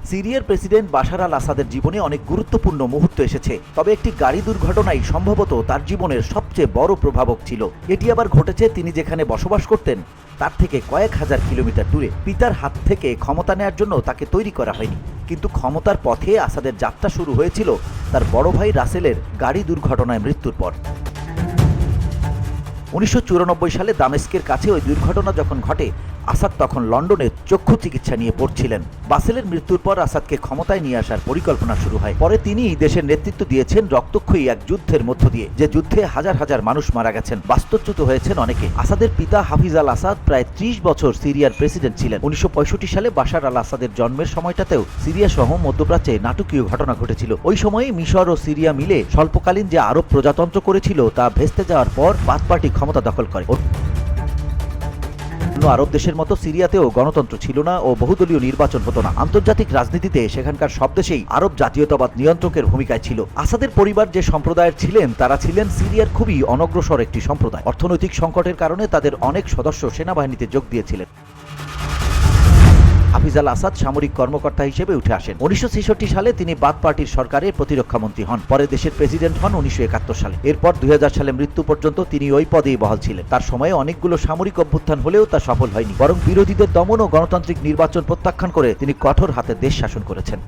সিরিয়ার president Bashar আল আসাদের জীবনে অনেক গুরুত্বপূর্ণ মুহূর্ত এসেছে, তবে একটি গাড়ি দুর্ঘটনাই সম্ভবত তার জীবনের সবচেয়ে বড় প্রভাবক ছিল। এটি আবার ঘটেছে তিনি যেখানে বসবাস করতেন তার থেকে কয়েক হাজার কিলোমিটার দূরে। পিতার হাত থেকে ক্ষমতা নেয়ার জন্য তাকে তৈরি করা হয়নি, কিন্তু ক্ষমতার পথে আসাদের যাত্রা শুরু হয়েছিল তার বড় ভাই রাসেলের গাড়ি দুর্ঘটনায় মৃত্যুর পর। 1994 সালে দামেস্কের কাছে ওই দুর্ঘটনা যখন ঘটে, আসাদ তখন লন্ডনে চক্ষু চিকিৎসা নিয়ে পড়ছিলেন। বাসেলের মৃত্যুর পর আসাদকে ক্ষমতায় নিয়ে আসার পরিকল্পনা শুরু হয়। পরে তিনি দেশের নেতৃত্ব দিয়েছেন রক্তক্ষয়ী এক যুদ্ধের মধ্য দিয়ে, যে যুদ্ধে হাজার হাজার মানুষ মারা গেছেন, বাস্তুচ্যুত হয়েছেন অনেকে। আসাদের পিতা হাফিজ আল আসাদ প্রায় 30 বছর সিরিয়ার প্রেসিডেন্ট ছিলেন। 1965 সালে বাশার আল আসাদের জন্মের সময়টাতেও সিরিয়া সহ মধ্যপ্রাচ্যে নাটকীয় ঘটনা ঘটেছিল। ওই সময়ে মিশর ও সিরিয়া মিলে স্বল্পকালীন যে আরব প্রজাতন্ত্র করেছিল তা ভেস্তে যাওয়ার পর বাথ পার্টি ক্ষমতা দখল করে। আরব দেশের মতো সিরিয়াতেও গণতন্ত্র ছিল না ও বহুদলীয় নির্বাচন হতো না। আন্তর্জাতিক রাজনীতিতে সেখানকার সব দেশেই আরব জাতীয়তাবাদ নিয়ন্ত্রকের ভূমিকায় ছিল। আসাদের পরিবার যে সম্প্রদায়ের ছিলেন তারা ছিলেন সিরিয়ার খুবই অনগ্রসর একটি সম্প্রদায়। অর্থনৈতিক সংকটের কারণে তাদের অনেক সদস্য সেনাবাহিনীতে যোগ দিয়েছিলেন। হাফিজ আল আসাদ সামরিক কর্মকর্তা হিসেবে উঠে আসেন। 1966 সালে তিনি বাথ পার্টির সরকারের প্রতিরক্ষা মন্ত্রী হন। পরে দেশের প্রেসিডেন্ট হন 1971 সালে। এরপর 2000 সালে মৃত্যু পর্যন্ত তিনি ওই পদেই বহাল ছিলেন। তার সময়ে অনেকগুলো সামরিক অভ্যুত্থান হলেও তা সফল হয়নি, বরং বিরোধীদের দমন ও গণতান্ত্রিক নির্বাচন প্রত্যাখ্যান করে তিনি কঠোর হাতে দেশ শাসন করেছেন।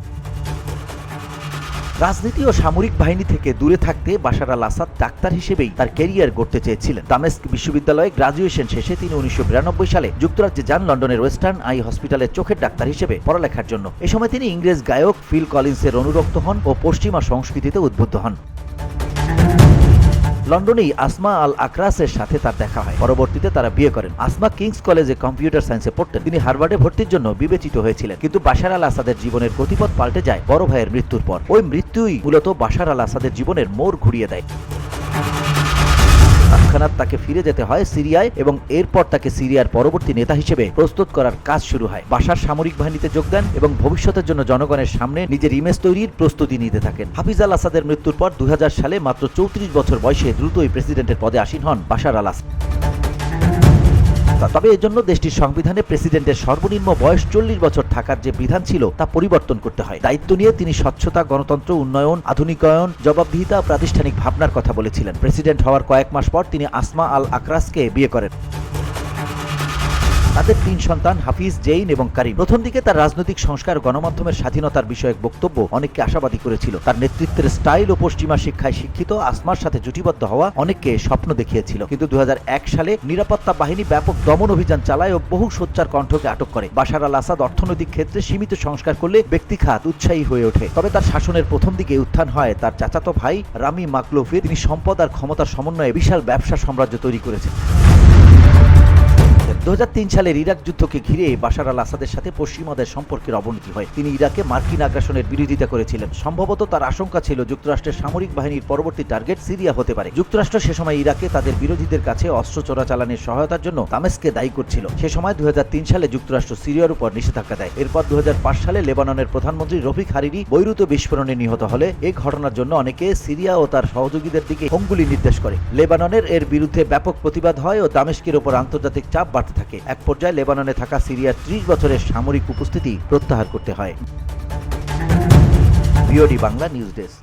রাজনীতি ও সামরিক বাহিনী থেকে দূরে থাকতে বাশার আল আসাদ ডাক্তার হিসেবেই তার ক্যারিয়ার গড়তে চেয়েছিলেন। দামেস্ক বিশ্ববিদ্যালয়ে গ্রাজুয়েশন শেষে তিনি 1992 সালে যুক্তরাজ্যে যান লন্ডনের ওয়েস্টার্ন আই হসপিটালের চোখের ডাক্তার হিসেবে পড়ালেখার জন্য। এ সময় তিনি ইংরেজ গায়ক ফিল কলিন্সের অনুরক্ত হন ও পশ্চিমা সংস্কৃতিতে উদ্বুদ্ধ হন। লন্ডনেই আসমা আল আকরাসের সাথে তার দেখা হয়। পরবর্তীতে তারা বিয়ে করেন। আসমা কিংস কলেজে কম্পিউটার সায়েন্সে পড়তেন। তিনি হার্ভার্ডে ভর্তির জন্য বিবেচিত হয়েছিলেন, কিন্তু বাশার আল আসাদের জীবনের গতিপথ পাল্টে যায় বড় ভাইয়ের মৃত্যুর পর। ওই মৃত্যুই মূলত বাশার আল আসাদের জীবনের মোড় ঘুরিয়ে দেয়। তৎক্ষণাৎ তাকে ফিরে যেতে হয় সিরিয়ায় এবং এরপর তাকে সিরিয়ার পরবর্তী নেতা হিসেবে প্রস্তুত করার কাজ শুরু হয়। বাশার সামরিক বাহিনীতে যোগ দেন এবং ভবিষ্যতের জন্য জনগণের সামনে নিজের ইমেজ তৈরির প্রস্তুতি নিতে থাকেন। হাফিজ আল আসাদের মৃত্যুর পর 2000 সালে মাত্র 34 বছর বয়সে দ্রুতই প্রেসিডেন্টের পদে আসীন হন বাশার আল আসাদ। তবে এজন্য দেশটির সংবিধানে প্রেসিডেন্টের সর্বনিম্ন বয়স 40 বছর থাকার যে বিধান ছিল তা পরিবর্তন করতে হয়। দায়িত্ব নিয়ে তিনি স্বচ্ছতা, গণতন্ত্র, উন্নয়ন, আধুনিকায়ন, জবাবদিহিতা, প্রাতিষ্ঠানিক ভাবনার কথা বলেছিলেন। প্রেসিডেন্ট হওয়ার কয়েক মাস পর তিনি আসমা আল আকরাসকে বিয়ে করেন। তাদের 3 সন্তান হাফিজ, জেইন এবং কারিম। প্রথম দিকে তার রাজনৈতিক সংস্কার, গণমাধ্যমের স্বাধীনতার বিষয়ক বক্তব্য অনেককে আশাবাদী করেছিল। তার নেতৃত্বের স্টাইল ও পশ্চিমা শিক্ষায় শিক্ষিত আসমার সাথে জুটিবদ্ধ হওয়া অনেককে স্বপ্ন দেখিয়েছিল। কিন্তু 2001 সালে নিরাপত্তা বাহিনী ব্যাপক দমন অভিযান চালায় ও বহু সোচ্চার কণ্ঠকে আটক করে। বাশার আল আসাদ অর্থনৈতিক ক্ষেত্রে সীমিত সংস্কার করলে ব্যক্তিখাত উৎসাহী হয়ে ওঠে। তবে তার শাসনের প্রথম দিকে উত্থান হয় তার চাচাতো ভাই রামি মাকলুফির। তিনি সম্পদ আর ক্ষমতার সমন্বয়ে বিশাল ব্যবসা সাম্রাজ্য তৈরি করেছেন। 2003 সালের ইরাক যুদ্ধকে ঘিরে বাশার আল আসাদের সাথে পশ্চিমাদের সম্পর্কের অবনতি হয়। তিনি ইরাকে মার্কিন আগ্রাসনের বিরোধিতা করেছিলেন। সম্ভবত তার আশঙ্কা ছিল যুক্তরাষ্ট্রের সামরিক বাহিনীর পরবর্তী টার্গেট সিরিয়া হতে পারে। যুক্তরাষ্ট্র সে সময় ইরাকে তাদের বিরোধীদের কাছে অস্ত্র চোরাচালানের সহায়তার জন্য দামেস্ককে দায়ী করছিল। সে সময় 2003 সালে যুক্তরাষ্ট্র সিরিয়ার উপর নিষেধাজ্ঞা দেয়। এরপর 2005 সালে লেবাননের প্রধানমন্ত্রী রফিক হারিরি বৈরুত বিস্ফোরণে নিহত হলে এই ঘটনার জন্য অনেকে সিরিয়া ও তার সহযোগীদের দিকে অঙ্গুলি নির্দেশ করে। লেবাননের এর বিরুদ্ধে ব্যাপক প্রতিবাদ হয় ও দামেস্কের উপর আন্তর্জাতিক চাপ বাড়তে থাকে। এক পর্যায়ে লেবাননে থাকা সিরিয়ার 30 বছরের সামরিক উপস্থিতি প্রত্যাহার করতে হয়। BOD Bangla news desk.